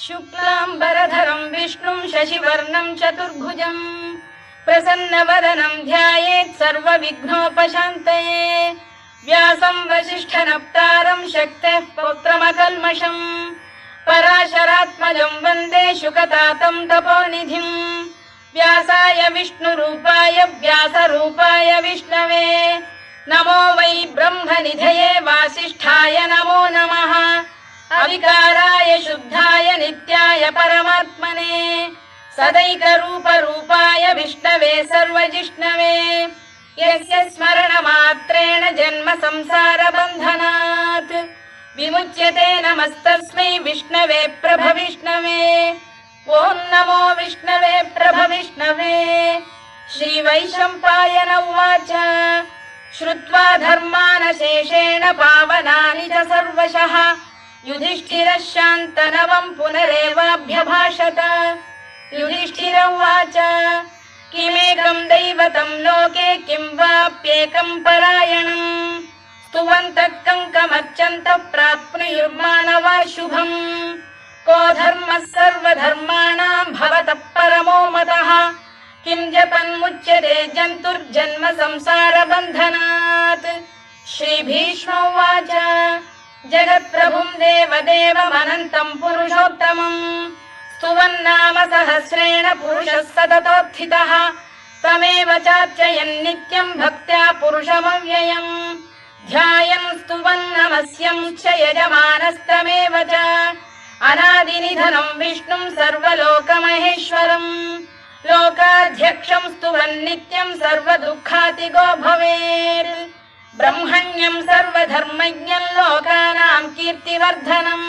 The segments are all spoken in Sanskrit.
शुक्लाम्बरधरं विष्णुं शशिवर्णं चतुर्भुजं प्रसन्नवदनं ध्यायेत् सर्वविघ्नोपशान्तये। व्यासं वसिष्ठनप्तारं शक्तेः पौत्रमकल्मषं पराशरात्मजं वन्दे शुकतातं तपोनिधिं। व्यासाय विष्णुरूपाय व्यासरूपाय विष्णवे नमो वै ब्रह्मनिधये वासिष्ठाय नमो नमः। अविकाराय शुद्धाय नित्याय परमात्मने सदैकरूपरूपाय विष्णवे सर्वजिष्णवे यस्य स्मरणमात्रेण जन्म संसारबन्धनात् विमुच्यते। नमस्तस्मै विष्णवे प्रभविष्णवे। ॐ नमो विष्णवे प्रभविष्णवे। श्रीवैशम्पायन उवाच श्रुत्वा धर्मानशेषेण पावनानि च सर्वशः युधिष्ठिरः शान्तनवं पुनरेवाभ्यभाषत। युधिष्ठिर उवाच किमेकं दैवतं लोके किं वाप्येकं परायणं स्तुवन्तः कङ्कमर्चन्तः प्राप्नुयुर्मानवा शुभम्। को धर्मः सर्वधर्माणां भवतः परमो मतः किं जपन्मुच्यते जन्तुर्जन्म संसारबन्धनात्। श्रीभीष्म उवाच जगत्प्रभुं देवदेवमनन्तं पुरुषोत्तमं स्तुवन्नाम सहस्रेण पुरुषः सततोत्थितः तमेव चार्चयन् नित्यं भक्त्या पुरुषमव्ययम् ध्यायन् स्तुवन् नमस्यं च यजमानस्तमेव च अनादिनिधनं विष्णुं सर्वलोकमहेश्वरं लोकाध्यक्षं स्तुवन् नित्यं सर्वदुःखातिगो भवेत्। ब्रह्मण्यं सर्वधर्मज्ञं लोकानां कीर्तिवर्धनं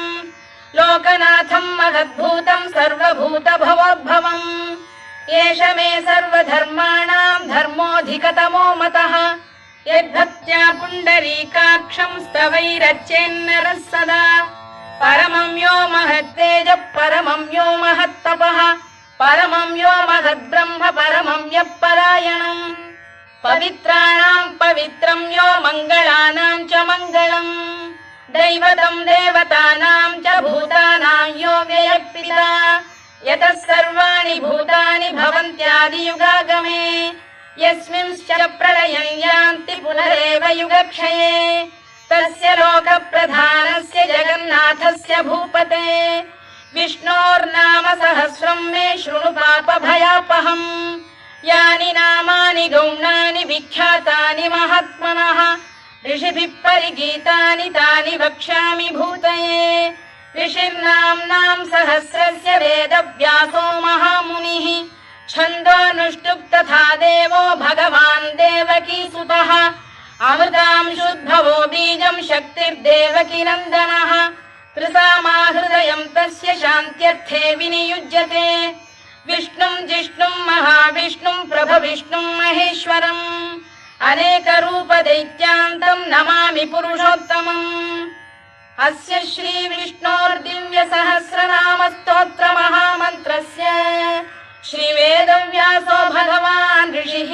लोकनाथं महद्भूतं सर्वभूतभवोद्भवम् एष मे सर्वधर्माणां धर्मोऽधिकतमो मतः यद्भक्त्या पुण्डरीकाक्षं स्तवैरच्चेन्नरः सदा परमं यो महत्तेजः परमं यो महत्तपः परमं यो महद्ब्रह्म परमं यः परायणम् पवित्राणां पवित्रं यो मङ्गलानां च मङ्गलम् दैवतं देवतानां च भूतानां यो व्ययः यतः सर्वाणि भूतानि भवन्त्यादियुगागमे यस्मिंश्च प्रलयं यान्ति पुनरेव युगक्षये तस्य लोकप्रधानस्य जगन्नाथस्य भूपते विष्णोर्नाम सहस्रं मे शृणु पापभयापहम् यानि नामानि गौणानि विख्यातानि महात्मनः ऋषिभिः परिगीतानि तानि वक्ष्यामि भूतये। ऋषिर्नाम्नां सहस्रस्य वेदव्यासो महामुनिः छन्दोऽनुष्टुप् तथा देवो भगवान् देवकीसुतः अमृतांशुद्भवो बीजं शक्तिर्देवकीनन्दनः त्रिसामाहृदयं तस्य शान्त्यर्थे विनियुज्यते विष्णुं जिष्णुं महाविष्णुं प्रभविष्णुं महेश्वरम् अनेकरूपदैत्यान्तं नमामि पुरुषोत्तमम्। अस्य श्रीविष्णोर्दिव्यसहस्रनामस्तोत्रमहामन्त्रस्य श्रीवेदव्यासो भगवान् ऋषिः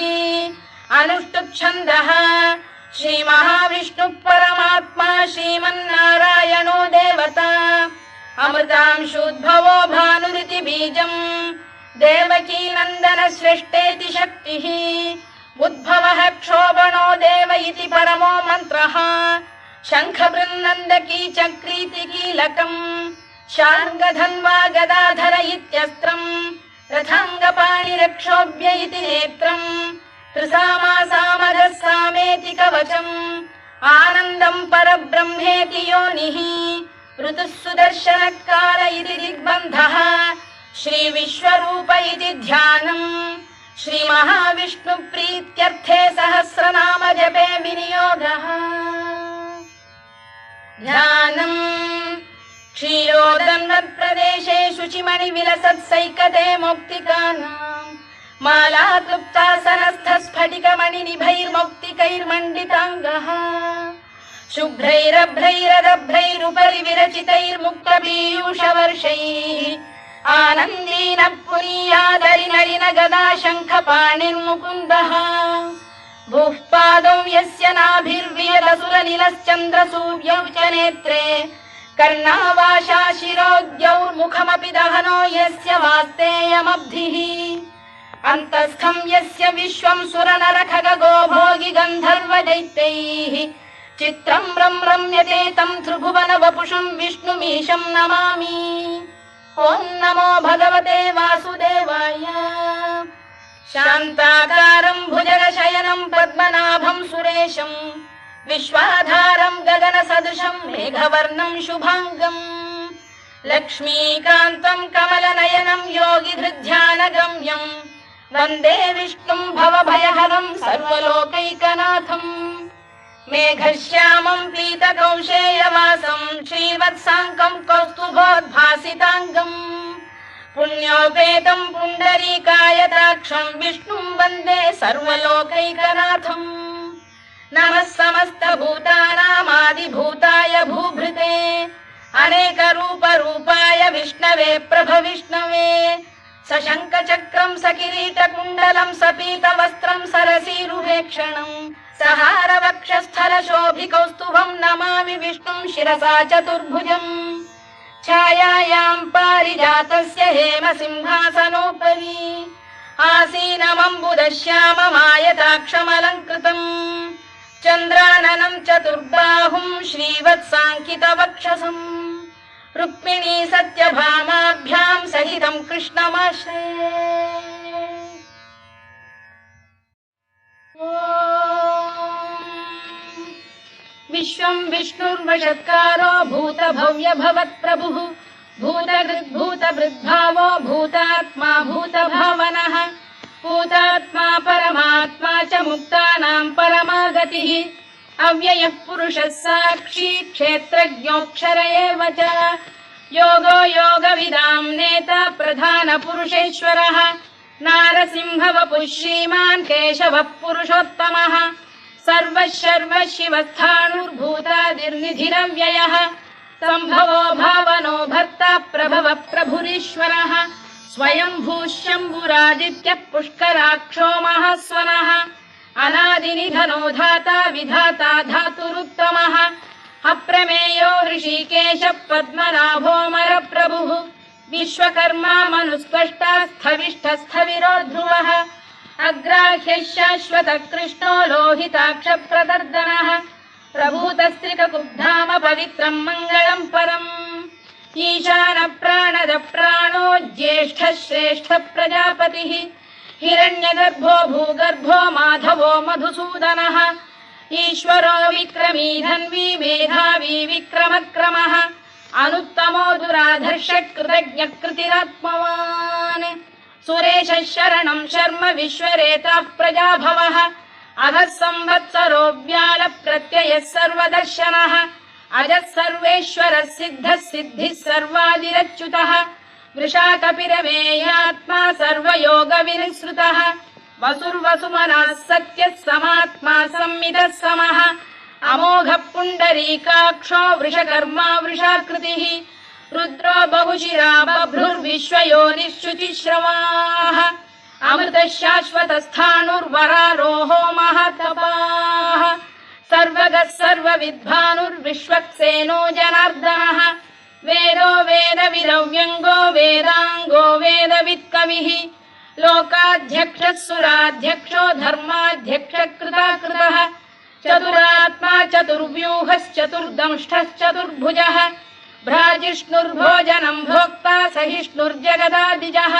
अनुष्टुप्-छन्दः श्रीमहाविष्णुः परमात्मा श्रीमन्नारायणो देवता अमृतांशुद्भवो भानुरिति बीजम् देवकीनन्दन सृष्टेति शक्तिः उद्भवः क्षोभणो देव इति परमो मन्त्रः शङ्खबृन्नन्दकी चक्रीति कीलकम् शार्ङ्गधन्वा गदाधर इत्यस्त्रम् रथाङ्गपाणिरक्षोभ्य इति नेत्रम् त्रिसामासामगः सामेति कवचम् आनन्दम् परब्रह्मेति योनिः ऋतुः सुदर्शनकाल इति दिग्बन्धः श्रीविश्वरूप इति ध्यानम् श्रीमहाविष्णुप्रीत्यर्थे सहस्रनाम जपे विनियोगः। ध्यानम् क्षीरोदन्वत्प्रदेशे शुचिमणिविलसत्सैकते मौक्तिकानाम् मालाक्लुप्तासनस्थस्फटिकमणिनिभैर्मौक्तिकैर्मण्डिताङ्गः शुभ्रैरभ्रैरदभ्रैरुपरि विरचितैर्मुक्तपीयूषवर्षैः आनन्दीन पुरीयादरिनलिन गदा शङ्खपाणिर्मुकुन्दः भूः पादौ यस्य नाभिर्वियलसुरनिलश्चन्द्रसूर्यौ च नेत्रे कर्णावाशा शिरोद्यौर्मुखमपि दहनो यस्य वास्तेयमब्धिः अन्तस्थं यस्य विश्वं सुरनरखगो भोगि गन्धर्वदैत्यैः चित्रं रम्यते तं त्रिभुवन वपुषं विष्णुमीशं नमामि। ॐ नमो भगवते वासुदेवाय। शान्ताकारं भुजगशयनं पद्मनाभं सुरेशं विश्वाधारं गगनसदृशं मेघवर्णं शुभाङ्गम् लक्ष्मीकान्तं कमलनयनं योगिधृध्यानगम्यं वन्दे विष्णुं भवभयहरं सर्वलोकैकनाथम्। मेघश्यामं पीतकौशेयवासं श्रीवत्साङ्कं कौस्तुभोद्भासिताङ्गम् पुण्योपेतं पुण्डरीकायताक्षं विष्णुं वन्दे सर्वलोकैकनाथम्। नमः समस्तभूतानामादिभूताय भूभृते अनेकरूपरूपाय विष्णवे प्रभविष्णवे सशङ्खचक्रं सकिरीटकुण्डलं सपीतवस्त्रं सरसीरुहेक्षणं सहारवक्षस्थलशोभिकौस्तुभं नमामि विष्णुं शिरसा चतुर्भुजम्। छायायां पारिजातस्य हेमसिंहासनोपरि आसीनमम्बुदश्याममायताक्षमलङ्कृतम् चन्द्राननं चतुर्बाहुं श्रीवत्साङ्कितवक्षसम् रुक्मिणी सत्यभामाभ्यां सहितं कृष्णमाश्रये। विश्वं विष्णुर्वषत्कारो भूतभव्य भवत्प्रभुः भूतभृद्भावो भूतात्मा भूतभावनः भूतात्मा परमात्मा च मुक्तानां परमागतिः अव्ययः पुरुषः साक्षी क्षेत्रज्ञोऽक्षर एव च योगो योगविदां नेता प्रधानपुरुषेश्वरः नारसिंहवपुः श्रीमान् केशवः पुरुषोत्तमः सर्वशर्व शिवस्थाणुर्भूतादिर्निधिरव्ययः सम्भवो भावनो भर्ता प्रभवः प्रभुरीश्वरः स्वयंभूः शम्भुरादित्यः पुष्कराक्षो महास्वनः अनादिनिधनो धाता विधाता धातुरुत्तमः अप्रमेयो ऋषिकेशः पद्मनाभोऽमरप्रभुः विश्वकर्मा मनुस्पष्टा स्थविष्ठस्थविरो ध्रुवः अग्राह्यः शाश्वतः कृष्णो लोहिताक्षप्रदर्दनः प्रभूतस्त्रिककुब्धाम पवित्रं मङ्गलं परम् ईशान प्राणद प्राणो ज्येष्ठः श्रेष्ठः प्रजापतिः हिरण्यगर्भो भूगर्भो माधवो मधुसूदनः ईश्वरो विक्रमी धन्वी मेधावी विक्रमक्रमः अनुत्तमो दुराधर्षः कृतज्ञः कृतिरात्मवान् सुरेशः शरणं शर्म विश्वरेताः प्रजाभवः अधः संवत्सरो व्याल प्रत्ययः सर्वदर्शनः अजः सर्वेश्वरः सिद्धः सिद्धिः सर्वादिरच्युतः वृषाकपिरमेयात्मा सर्वयोगविनिसृतः वसुर्वसुमनः सत्यः समात्मा संमितः समः अमोघः पुण्डरीकाक्षो वृषकर्मा वृषाकृतिः रुद्रो बहुशिरा बभ्रुर्विश्वयोनिश्चुतिश्रवाः अमृतः शाश्वतस्थाणुर्वरारोहो महातपाः सर्वगः सर्वविद्भानुर्विश्वक्सेनो जनार्दनः वेदो वेदविदव्यङ्गो वेदाङ्गो वेदवित्कविः लोकाध्यक्षः सुराध्यक्षो धर्माध्यक्षः कृताकृतः चतुरात्मा चतुर्व्यूहश्चतुर्दंष्टश्चतुर्भुजः भ्राजिष्णुर्भोजनं भोक्ता सहिष्णुर्जगदादिजः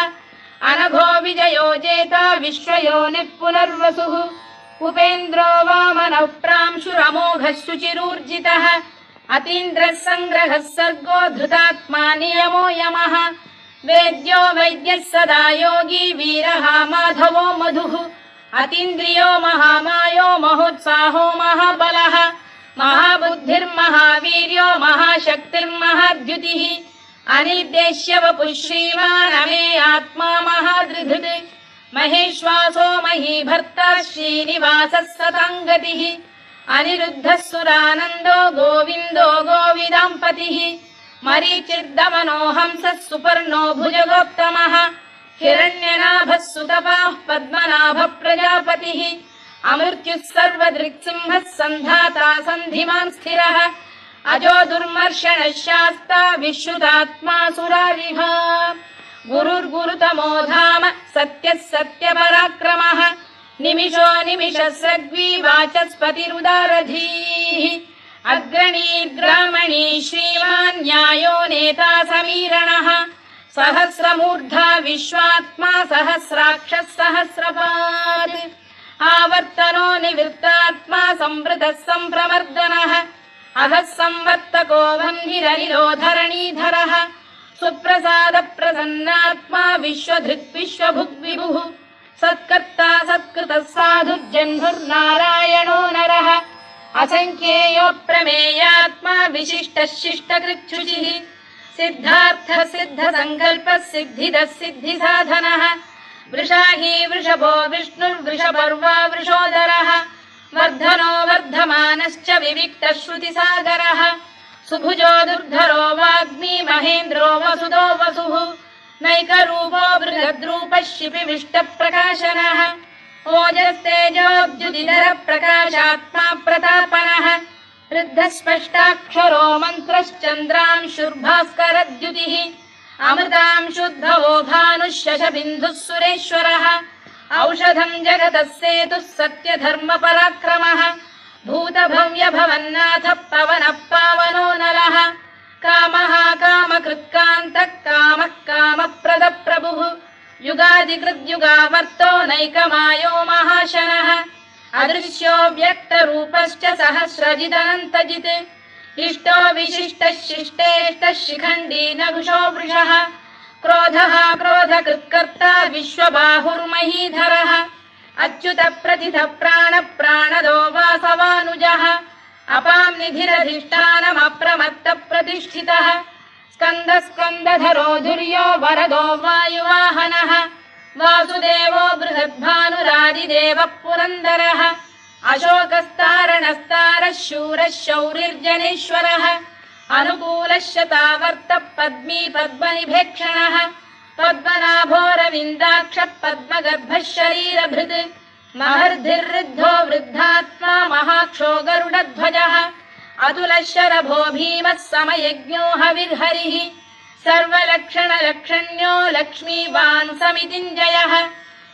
अनघो विजयो जेता विश्वयोनिः पुनर्वसुः उपेन्द्रो वामनः प्रांशुरमोघः शुचिरूर्जितः अतीन्द्रः सङ्ग्रहः सर्गो धृतात्मा नियमो यमः वेद्यो वैद्यः सदा योगी वीरः माधवो मधुः अतीन्द्रियो महामायो महोत्साहो महाबलः महाबुद्धिर्महावीर्यो महाशक्तिर्महाद्युतिः अनिर्देश्य वपुः श्रीमान् अमे आत्मा महाधृधृत् महेश्वासो महीभर्ता श्रीनिवासः सताङ्गतिः अनिरुद्धः सुरानन्दो गोविन्दो गोविदाम्पतिः मरीचिर्दमनो हंसः सुपर्णो भुजगोत्तमः हिरण्यनाभः सुतपाः पद्मनाभः प्रजापतिः अमृत्युः सर्वदृक्सिंहः सन्धाता सन्धिमान् स्थिरः अजो दुर्मर्षणः शास्ता विश्रुतात्मा सुरारिः गुरुर्गुरुतमो धाम सत्यः सत्यपराक्रमः निमिषो निमिषस्रग्वी वाचस्पतिरुदारधीः अग्रणीर्ग्रामणी श्रीमान् न्यायो नेता समीरणः सहस्रमूर्धा विश्वात्मा सहस्राक्षः सहस्रपात् आवर्तनो निवृत्तात्मा संवृतः सम्प्रमर्दनः अधः संवर्तको वह्निरनिलो धरणीधरः सुप्रसाद प्रसन्नात्मा विश्वधृक् विश्वभुग्विभुः सत्कर्ता सत्कृतः साधुर्जह्नुर्नारायणो नरः असंख्येयो प्रमेयात्मा विशिष्टः शिष्टकृच्छुचिः सिद्धार्थः सिद्धसङ्कल्पः सिद्धिदः सिद्धिसाधनः वृषाही वृषभो विष्णुर्वृषपर्वा वृषोदरः वर्धनो वर्धमानश्च विविक्तः श्रुतिसागरः सुभुजो दुर्धरो वाग्मी महेन्द्रो वसुदो वसुः नैकरूपो बृहद्रूपः शिपिविष्टप्रकाशनः ओजस्तेजोद्युदिधरः प्रकाशात्मा प्रतापनः वृद्धस्पष्टाक्षरो मन्त्रश्चन्द्रांशुर्भास्करद्युतिः अमृतांशुद्धवो भानुः शशबिन्दुः सुरेश्वरः औषधं जगतः सेतुः सत्यधर्मपराक्रमः भूतभव्यभवन्नाथः पवनः पावनो नरः कामः कामकृत्कान्तः कामः कामप्रदप्रभुः युगादिकृद्युगावर्तो नैकमायो महाशनः अदृश्यो व्यक्तरूपश्च सहस्रजिदनन्तजित् इष्टो विशिष्टः शिष्टेष्टः शिखण्डी नघुषो वृषः क्रोधः क्रोधकृत्कर्ता विश्वबाहुर्महीधरः अच्युत प्रतिथ प्राण प्राणदो वासवानुजः अपां निधिरधिष्ठानमप्रमत्त प्रतिष्ठितः स्कन्द स्कन्दधरो धुर्यो वरदो वायुवाहनः वासुदेवो बृहद्भानुरादिदेवः पुरन्दरः अशोकस्तारणस्तारः शूरः शौरिर्जनेश्वरः अनुकूलः शतावर्तः पद्मी पद्मनिभेक्षणः पद्मनाभोरविन्दाक्षः पद्मगर्भः शरीरभृत् महर्धिर्वृद्धो वृद्धात्मा महाक्षो गरुडध्वजः अतुलः शरभो भीमः समयज्ञो हविर्हरिः सर्वलक्षणलक्षण्यो लक्ष्मीवान् समितिञ्जयः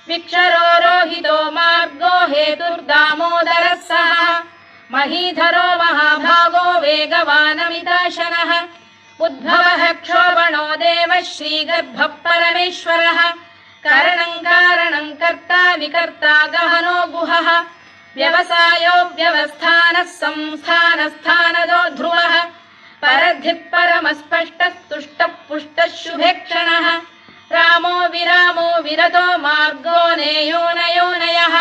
विक्षरो रोहितो मार्गो हेतुर्दामोदरः सः महीधरो महाभागो वेगवानमिताशनः उद्भवः क्षोभणो देवः श्रीगर्भः परमेश्वरः करणं कारणं कर्ता विकर्ता गहनो गुहः व्यवसायो व्यवस्थानः संस्थानस्थानदो ध्रुवः परद्धिः परमस्पष्टस्तुष्टः पुष्टः शुभेक्षणः रामो विरामो विरतो मार्गो नेयोनयोनयः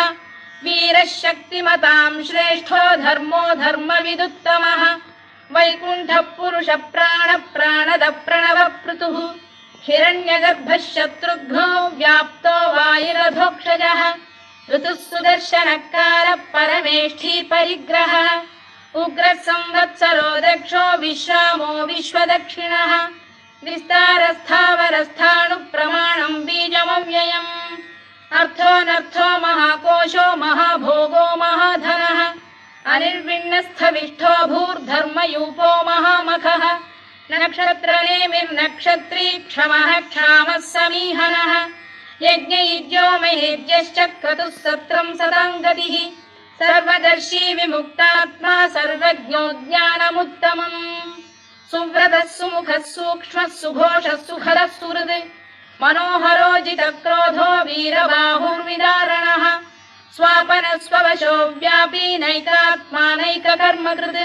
वीरः शक्तिमतां श्रेष्ठो धर्मो धर्मविदुत्तमः वैकुण्ठः पुरुष प्राण प्राणद प्रणवपृतुः हिरण्यगर्भः शत्रुघ्नो व्याप्तो वायुरधोक्षजः ऋतुः सुदर्शनकारः परमेष्ठी परिग्रहः उग्रः संवत्सरो दक्षो विश्रामो विश्वदक्षिणः विस्तारस्थावरस्थाणुः प्रमाणं बीजमव्ययम् अर्थोऽनर्थो महाकोशो महाभोगो महाधनः अनिर्विण्णस्थविष्ठो भूर्धर्मयूपो महामखः नक्षत्रनेमिर्नक्षत्री क्षमः क्षामः समीहनः यज्ञयुज्यो महेज्यश्च क्रतुः सत्रं सदाङ्गतिः सर्वदर्शी विमुक्तात्मा सर्वज्ञो ज्ञानमुत्तमम् सुव्रतः सुमुखः सूक्ष्मः सुघोषः सुखदः सुहृद् मनोहरो जितक्रोधो वीरबाहुर्विदारणः स्वापनः स्ववशो व्यापी नैकात्मा नैककर्मकृत्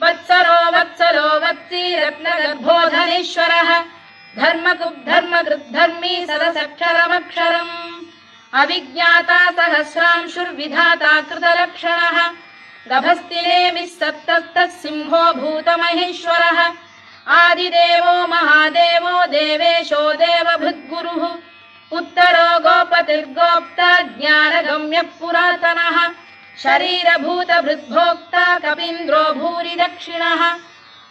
वत्सरो वत्सलो वत्सी रत्नगर्भोधनेश्वरः धर्मकृद्धर्मी सदसक्षरमक्षरम् अविज्ञाता सहस्रांशुर्विधाता कृतलक्षणः गभस्तिनेमिः सप्तस्तः सिंहो भूतमहेश्वरः आदिदेवो महादेवो देवेशो देवभृद्गुरुः उत्तरो गोपतिर्गोप्ता ज्ञानगम्यः पुरातनः शरीरभूतभृद्भोक्ता कपीन्द्रो भूरि दक्षिणः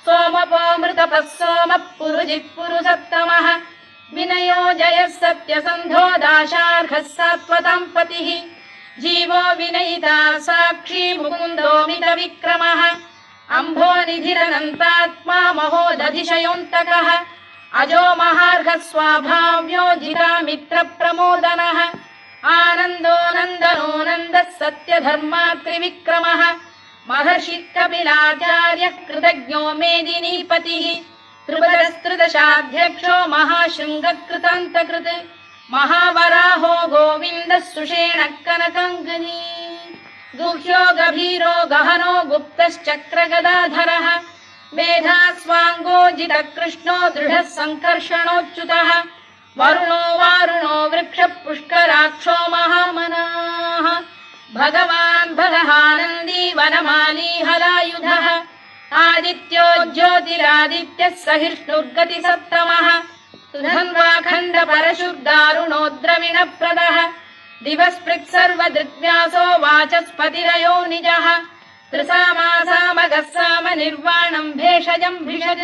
सोमपोऽमृतपः सोमः पुरुजिः पुरुषत्तमः विनयो जयः सत्यसन्धो दाशार्हः सात्वतां पतिः जीवो विनयिता साक्षी मुकुन्दो मितविक्रमः अम्भोनिधिरनन्तात्मा महोदधिशयोऽन्तकः अजो महार्घः स्वाभाव्यो जितामित्रप्रमोदनः आनन्दो नन्दनो नन्दः सत्यधर्मात्रिविक्रमः महर्षि कपिलाचार्यः कृतज्ञो मेदिनीपतिः त्रिपदस्त्रिदशाध्यक्षो महाशृङ्गकृतान्तकृत् महावराहो गोविन्दः सुषेणः कनकाङ्गनी गुह्यो गभीरो गहनो गुप्तश्चक्रगदाधरः मेधास्वाङ्गो जितकृष्णो दृढः सङ्कर्षणोच्युतः वरुणो वारुणो वृक्षः पुष्कराक्षो महामनाः भगवान् भगहानन्दी वनमाली हलायुधः आदित्यो ज्योतिरादित्यः सहिष्णुर्गतिसत्तमः सुधन्वाखण्ड परशुर्दारुणो द्रविणप्रदः दिवस्पृक् सर्वदृग्व्यासो वाचस्पतिरयो निजः त्रिसामासामगः साम निर्वाणम् भेषजम् भिषज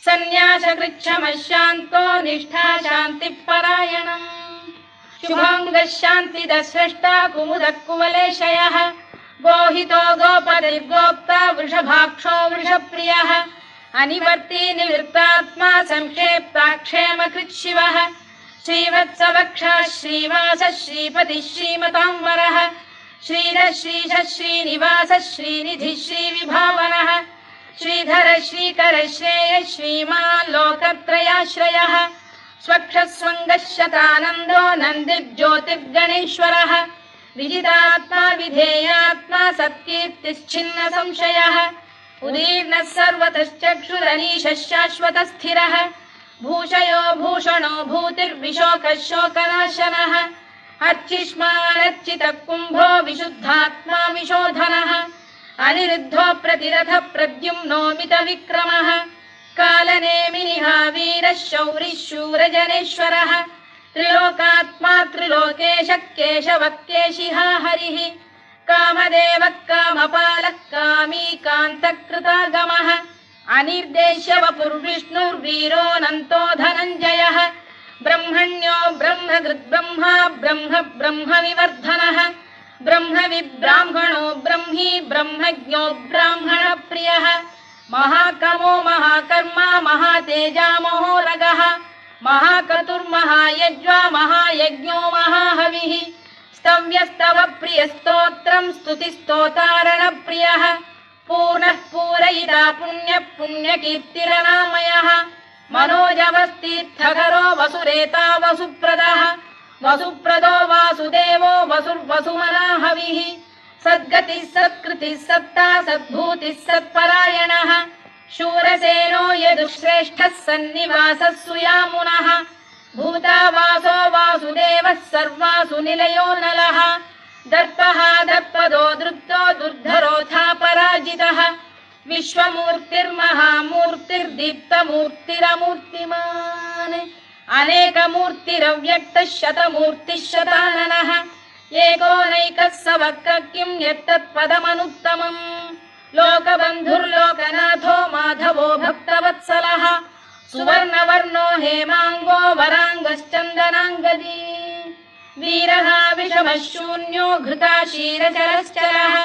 सन्न्यासकृच्छमः शान्तो निष्ठा शान्तिपरायणम् शुभाङ्गः शान्तिदः स्रष्टा कुमुदः कुवलेशयः गोहितो गोपतिर्गोप्ता वृषभाक्षो वृषप्रियः अनिवर्ती निवृत्तात्मा संक्षेप्ताक्षेमकृच्छिवः श्रीवत्सवक्षः श्रीवासः श्रीपतिः श्रीमताम्बरः श्रीधः श्रीशः श्रीनिवासः श्रीनिधिः श्रीविभावनः श्रीधर श्रीकर श्रेयः श्रीमान् लोकत्रयाश्रयः स्वक्षः स्वङ्गः शतानन्दो नन्दिर्ज्योतिर्गणेश्वरः विजितात्मा विधेयात्मा सत्कीर्तिश्चिन्न संशयः उदीर्णः सर्वतश्चक्षुरनीशः शाश्वतस्थिरः भूषयो भूषणो भूतिर्विशोकः शोकनाशनः अर्चिष्मानर्चितः कुम्भो विशुद्धात्मा विशोधनः अनिरुद्धो प्रतिरथ प्रद्युम्नो मितविक्रमः कालनेमिनिहा वीरः शौरिः शूरजनेश्वरः त्रिलोकात्मा त्रिलोकेशः केशवः केशिहा हरिः कामदेवः कामपालः कामी कान्तकृतागमः अनिर्देश्य वपुर्विष्णुर्वीरोऽनन्तो धनञ्जयः ब्रह्मण्यो ब्रह्मकृद्ब्रह्मा ब्रह्म ब्रह्मविवर्धनः ब्रह्मविब्राह्मणो ब्रह्मी ब्रह्मज्ञो ब्राह्मणप्रियः महाकमो महाकर्मा महातेजा महोरगः महाक्रतुर्महायज्वा महायज्ञो महाहविः स्तव्यस्तव प्रियस्तोत्रम् स्तुतिस्तोतारणप्रियः पूर्णः पूरयिता पुण्यः पुण्यकीर्तिरनामयः मनोजवस्तीर्थकरो वसुरेता वसुप्रदः वसुप्रदो वासुदेवो वसुर्वसुमनाहविः सद्गतिः सत्कृतिः सत्ता सद्भूतिः सत्परायणः शूरसेनो यदुश्रेष्ठः सन्निवासः सुयामुनः भूतावासो वासुदेवः सर्वासु निलयो नलः दर्पः दर्पदो दृप्तो दुर्धरोऽथा पराजितः विश्वमूर्तिर्महामूर्तिर्दीप्तमूर्तिरमूर्तिमान् अनेकमूर्तिरव्यक्तः शतमूर्तिः शताननः एको नैकः स वक्र किं यत्तत्पदमनुत्तमम् लोकबन्धुर्लोकनाथो माधवो भक्तवत्सलः सुवर्णवर्णो हेमाङ्गो वराङ्गश्चन्दनाङ्गदी वीरः विषमः शून्यो घृताशीरचरश्चरः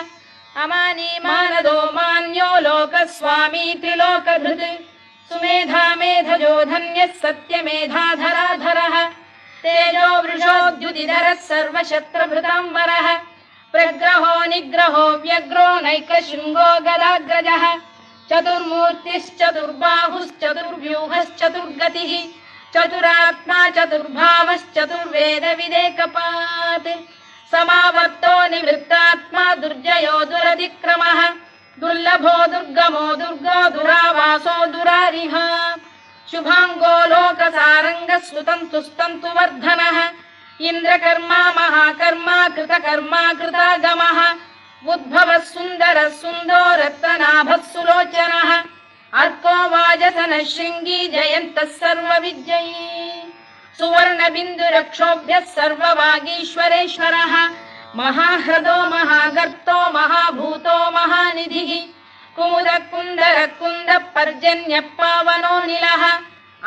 अमानी मानदो मान्यो लोकस्वामी त्रिलोकधृत् सुमेधा मेधजो धन्यः सत्यमेधाधराधरः तेजो वृषोद्युतिधरः सर्वशत्रभृताम्बरः प्रग्रहो निग्रहो व्यग्रो नैकशृङ्गो गदाग्रजः चतुर्मूर्तिश्चतुर्बाहुश्चतुर्व्यूहश्चतुर्गतिः चतुरात्मा चतुर्भावश्चतुर्वेदविदेकपात् समावर्तो निवृत्तात्मा दुर्जयो दुरतिक्रमः दुर्लभो दुर्गमो दुर्गो दुरावासो दुरारिः शुभाङ्गो लोकसारङ्गः सुतन्तुस्तन्तु वर्धनः इन्द्रकर्मा महाकर्मा कृतकर्मा कृतागमः उद्भवः सुन्दरः सुन्दो रत्ननाभः सुलोचनः अर्को वाजसनः शृङ्गी जयन्तः सर्वविजयी सुवर्णबिन्दुरक्षोभ्यः सर्ववागीश्वरेश्वरः महाह्रदो महागर्तो महाभूतो महानिधिः कुमुदकुन्दरकुन्दः पर्जन्यः पावनो निलः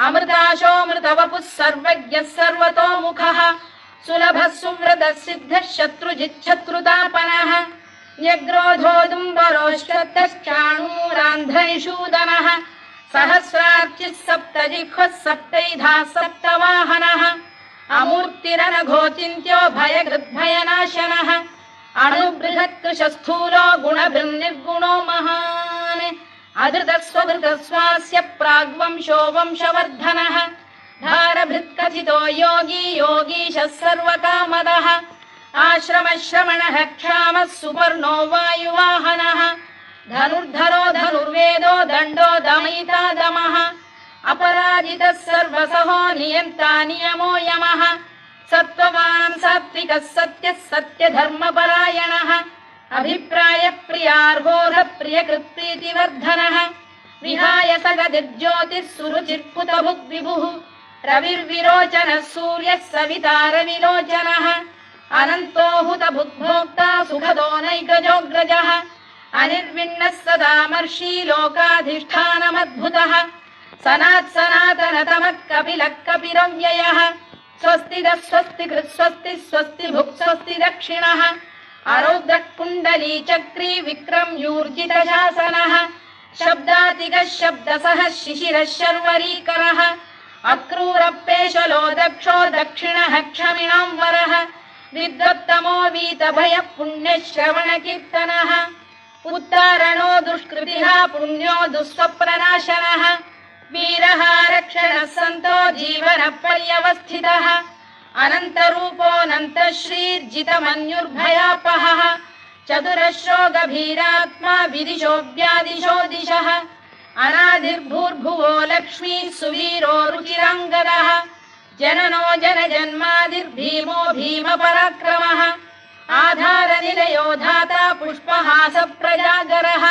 अमृताशोऽमृतवपुः सर्वज्ञः सर्वतोमुखः सुलभः सुव्रतः सिद्धः शत्रुजिच्छत्रुतापनः न्यग्रोधोदुम्बरोश्चतश्चाणूरा सान्ध्रनिषूदनः सहस्रार्चिः सप्तजिह्वः सप्तैधाः सप्तवाहनः अमूर्तिरनघोचिन्त्यो भयकृद्भयनाशनः अणुबृहत्कृशस्थूलो गुणभृन्निर्गुणो महान् अधृतस्वधृतस्वास्य प्राग्वंशो वंशवर्धनः भारभृत्कथितो योगी योगीशः सर्वकामदः आश्रमश्रमणः क्षामः सुपर्णो वायुवाहनः धनुर्धरो धनुर्वेदो दण्डो दमयिता दमः अपराजितः सर्वसहो नियन्ता नियमो यमः सत्त्ववान् सात्विकः सत्यः सत्यधर्मपरायणः अभिप्रायप्रियार्होः प्रियकृत्प्रीतिवर्धनः विहाय सगदिर्ज्योतिः सुरुचिर्पुतभुग्विभुः रविर्विरोचनः सूर्यः सविता रविलोचनः अनन्तो हुतभुग्भोक्ता सुखदो नैकजोऽग्रजः अनिर्विण्णः सदामर्षी लोकाधिष्ठानमद्भुतः सनातनतमः कपिलः कपिरव्ययः स्वस्तिदः स्वस्तिकृत् स्वस्ति स्वस्ति भुक् स्वस्ति दक्षिणः आरौद्रः कुण्डली चक्री विक्रम्यूर्जितशासनः शब्दातिगः शब्दसः शिशिरः शर्वरीकरः अक्रूरपेशलो दक्षो दक्षिणः क्षमिणां वरः विद्वत्तमो वीतभयः पुण्यश्रवणकीर्तनः उत्तारणो दुष्कृतिः पुण्यो दुःस्वप्ननाशनः वीरः रक्षणः सन्तो जीवनपर्यवस्थितः अनन्तरूपोऽनन्तश्रीर्जितमन्युर्भयापहः चतुरश्रो गभीरात्मा विदिशो व्यादिशो दिशः अनादिर्भूर्भुवो लक्ष्मी सुवीरो रुचिराङ्गदः जननो जनजन्मादिर्भीमो भीमपराक्रमः आधारनिलयो धाता पुष्पहास प्रजागरः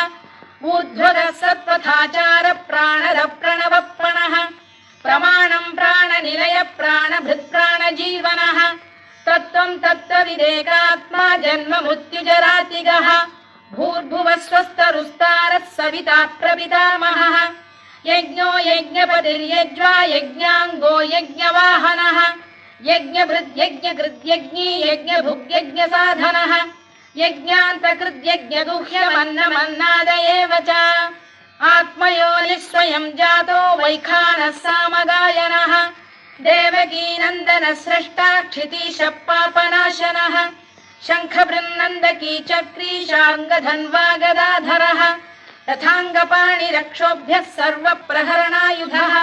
ऊर्ध्वगः सत्पथाचार प्राणद प्रणवप्रणः प्रमाणं प्राणनिलय प्राणभृत् प्राणजीवनः तत्त्वं तत्त्वविदेकात्मा जन्म मृत्युजरातिगः भूर्भुवः स्वस्तरुस्तारः सविता प्रपितामहः यज्ञो यज्ञपतिर्यज्वा यज्ञाङ्गो यज्ञवाहनः यज्ञभृद्यज्ञकृद्यज्ञी यज्ञभुग्यज्ञसाधनः यज्ञान्तकृद्यज्ञगुह्यमन्नमन्नाद एव च आत्मयोनिः स्वयं जातो वैखानः सामगायनः देवकीनन्दनः स्रष्टा क्षितीशः पापनाशनः शङ्खबृन्नन्दकी चक्री शार्ङ्गधन्वा गदाधरः रथाङ्गपाणिरक्षोभ्यः सर्वप्रहरणायुधः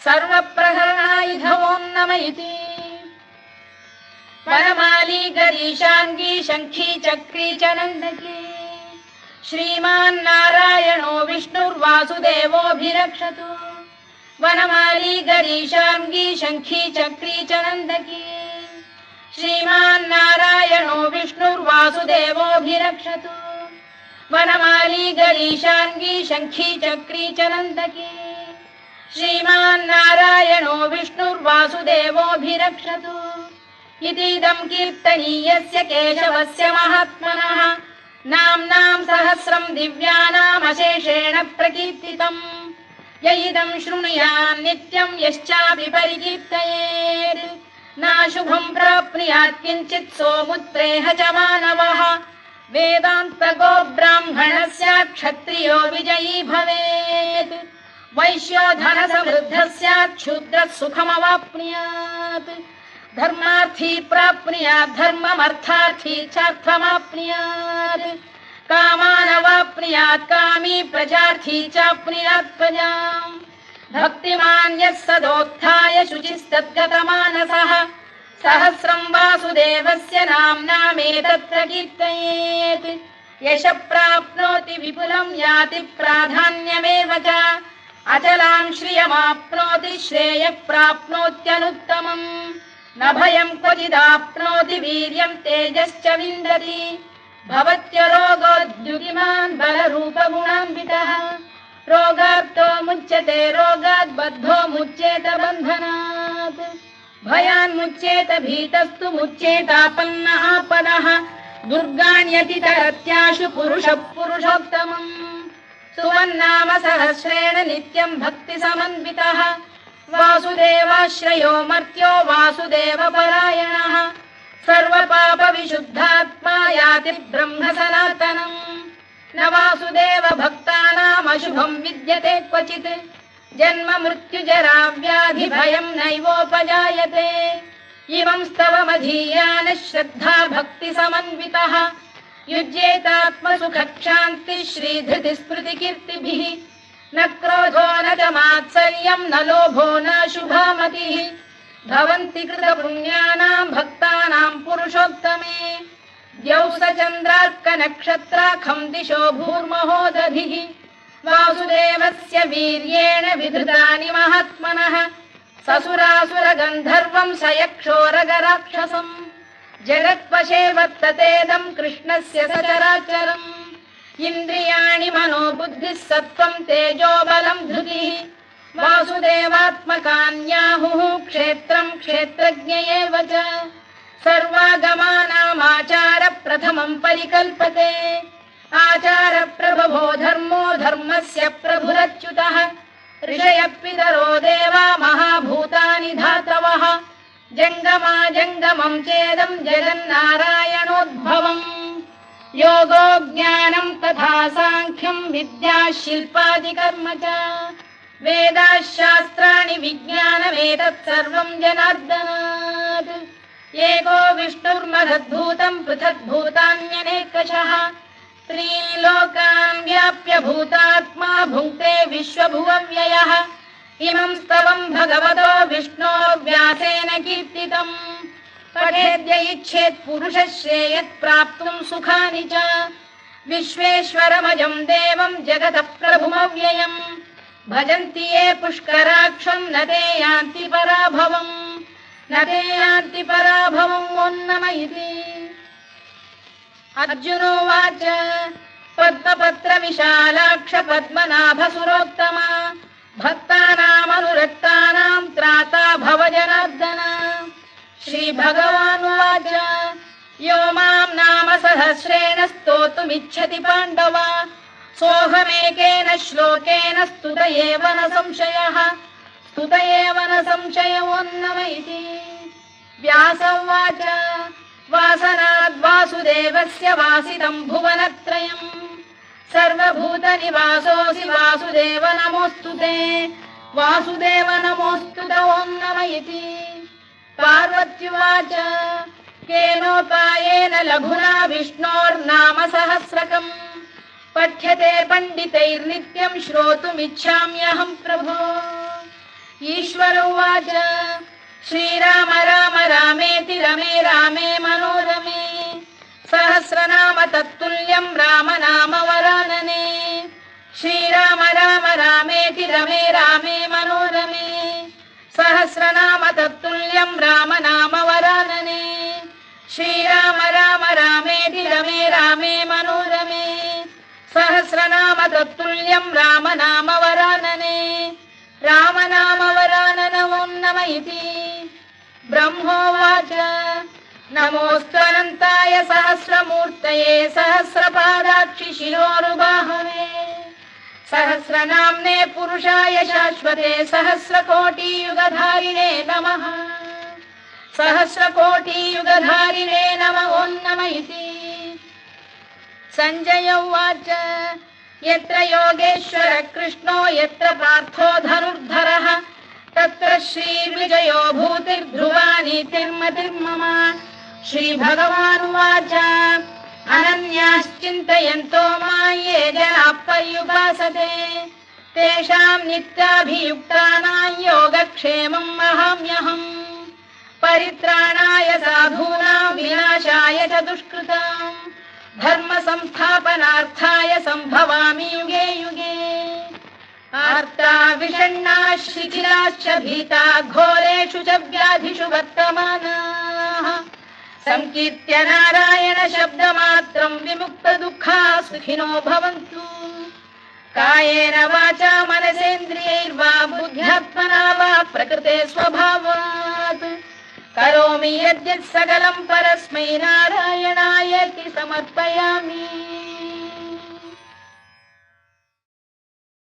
सर्वप्रहरणायुध ॐ नम इति वनमाली गरीशाङ्गी शङ्खी चक्री च नन्दकी श्रीमान्नारायणो विष्णुर्वासुदेवोऽभिरक्षतु वनमाली गरीशाङ्गी शङ्खी चक्री च नन्दकी श्रीमान्नारायणो विष्णुर्वासुदेवोऽभिरक्षतु वनमाली गरीशाङ्गी शङ्खी चक्री च नन्दकी श्रीमान्नारायणो विष्णुर्वासुदेवोऽभिरक्षतु इतीदं कीर्तनीयस्य केशवस्य महात्मनः नाम्नां सहस्रं दिव्यानामशेषेण प्रकीर्तितम् य इदं शृणुयात् नित्यं यश्चापि परिकीर्तयेत् नाशुभं प्राप्नुयात् किञ्चित् सोमुत्रेह च मानवः वेदान्तको ब्राह्मणः स्यात् क्षत्रियो विजयी भवेत् वैश्यो धनसमृद्धः स्यात् शूद्रः सुखमवाप्नुयात् धर्मार्थी प्राप्नुयात् धर्ममर्थार्थी चार्थमाप्नुयात् कामानवाप्नुयात् कामी प्रजार्थी चाप्नुयात् प्रजाम् भक्तिमान् यः सदोत्थाय शुचिस्तद्गतमानसः सहस्रं वासुदेवस्य नाम्नामेतत्र कीर्तयेत् यशः प्राप्नोति विपुलं याति प्राधान्यमेव च अचलां श्रियमाप्नोति श्रेयः प्राप्नोत्यनुत्तमम् न भयं क्वचिदाप्नोति वीर्यं तेजश्च विन्दति भवत्य रोगोद्युतिमान् बलरूपगुणान्वितः रोगार्तो मुच्यते रोगात् बद्धो मुच्येत बन्धनात् भयान्मुच्येत भीतस्तु मुच्येतापन्न आपदः दुर्गाण्यतितरत्याशु पुरुषः पुरुषोत्तमम् सुवन्नाम सहस्रेण नित्यं भक्तिसमन्वितः वासुदेवाश्रयो मर्त्यो वासुदेवपरायणः सर्वपापविशुद्धात्मा याति ब्रह्म सनातनम् न वासुदेव भक्तानामशुभो विद्यते क्वचित् जन्म मृत्युजरा व्याधि भयं नैवोपजायते इमं स्तवमधीयानः श्रद्धा भक्ति समन्वितः युज्येतात्मसुखक्षान्तिः श्रीधृतिस्मृतिकीर्तिभिः न क्रोधो न च मात्सर्यं न लोभो न शुभामतिः भवन्ति कृतपुण्यानां भक्तानां पुरुषोत्तमे द्यौः स चन्द्रार्कनक्षत्राखं दिशो भूर्महो दधिः वासुदेवस्य वीर्येण विधृतानि महात्मनः ससुरासुरगन्धर्वं स यक्षोरगराक्षसम् जगत्वशे वर्ततेदं कृष्णस्य सचराचरम् इन्द्रियाणि मनो बुद्धिः सत्त्वं तेजो बलं धृतिः वासुदेवात्मकान्याहुः क्षेत्रं क्षेत्रज्ञ एव च सर्वागमानामाचार प्रथमं परिकल्पते आचार प्रभवो धर्मो धर्मस्य प्रभुरच्युतः ऋषयः पितरो देवा महाभूतानि धातवः जङ्गमा जङ्गमं चेदं जगन्नारायणोद्भवम् योगो ज्ञानं तथा साङ्ख्यं विद्या शिल्पादिकर्म च वेदाः शास्त्राणि विज्ञानमेतत् सर्वं जनार्दनात् एको विष्णुर्महद्भूतं पृथग्भूतान्यनेकशः त्रीन् लोकान् व्याप्य भूतात्मा भुङ्क्ते विश्वभुवव्ययः इमं स्तवं भगवतो विष्णोर्व्यासेन कीर्तितम् पठेद्य इच्छेत् पुरुषः श्रेयत् प्राप्तुं सुखानि च विश्वेश्वरमजं देवं जगतः प्रभुमव्ययम् भजन्ति ये पुष्कराक्षं न ते यान्ति पराभवम् न ते यान्ति पराभवम् ओन्नम इति अर्जुनोवाच पद्मपत्र विशालाक्ष पद्मनाभ सुरोत्तमा भक्तानामनुरक्तानां त्राता भव जनार्दन श्रीभगवानुवाच यो मां नाम सहस्रेण स्तोतुमिच्छति पाण्डव सोऽहमेकेन श्लोकेन स्तुत एव न संशयः स्तुत एव न संशयोऽन्नम इति व्यास उवाच वासनाद् वासुदेवस्य वासितं भुवनत्रयम् सर्वभूतनिवासोऽसि वासुदेव नमोऽस्तु ते वासुदेव नमोऽस्तु ते ओन्नम इति पार्वत्युवाच केनोपायेन लघुना विष्णोर्नाम सहस्रकम् पठ्यते पण्डितैर्नित्यं श्रोतुमिच्छाम्यहं प्रभो ईश्वर उवाच श्रीराम राम रामेति रमे रामे मनोरमे सहस्रनाम तत्तुल्यं राम नाम वरानने श्रीराम राम रामेति रमे रामे मनोरमे सहस्रनाम तत्तुल्यं राम नाम वरानने श्रीराम राम रामेति रमे रामे मनोरमे सहस्रनाम तत्तुल्यं राम नाम वरानने राम नाम वरानन ओन्नम इति ब्रह्मोवाच नमोऽस्त्वनन्ताय सहस्रमूर्तये सहस्रपादाक्षि शिरोरुबाहवे सहस्रनाम्ने पुरुषाय शाश्वते सहस्रकोटियुगधारिणे नमः सहस्रकोटियुगधारिणे नमः ओन्नम इति सञ्जय उवाच यत्र योगेश्वर कृष्णो यत्र पार्थो धनुर्धरः तत्र श्रीविजयो भूतिर्ध्रुवा नीतिर्मतिर्मम श्रीभगवानुवाच अनन्याश्चिन्तयन्तो मां ये जनाः पर्युपासते तेषां नित्याभियुक्तानां योगक्षेमं वहाम्यहम् परित्राणाय साधूनां विनाशाय च दुष्कृतां धर्म संस्थापनार्थाय सम्भवामि युगे युगे आर्ता विषण्णाः शिथिलाश्च भीता घोरेषु च व्याधिषु वर्तमानाः संकीर्त्य नारायण शब्दमात्रं विमुक्तदुःखाः सुखिनो भवन्तु कायेन वाचा मनसेन्द्रियैर्वा बुद्ध्यात्मना वा प्रकृते स्वभावात् करोमि यद्यत् सकलं परस्मै नारायणायेति समर्पयामि।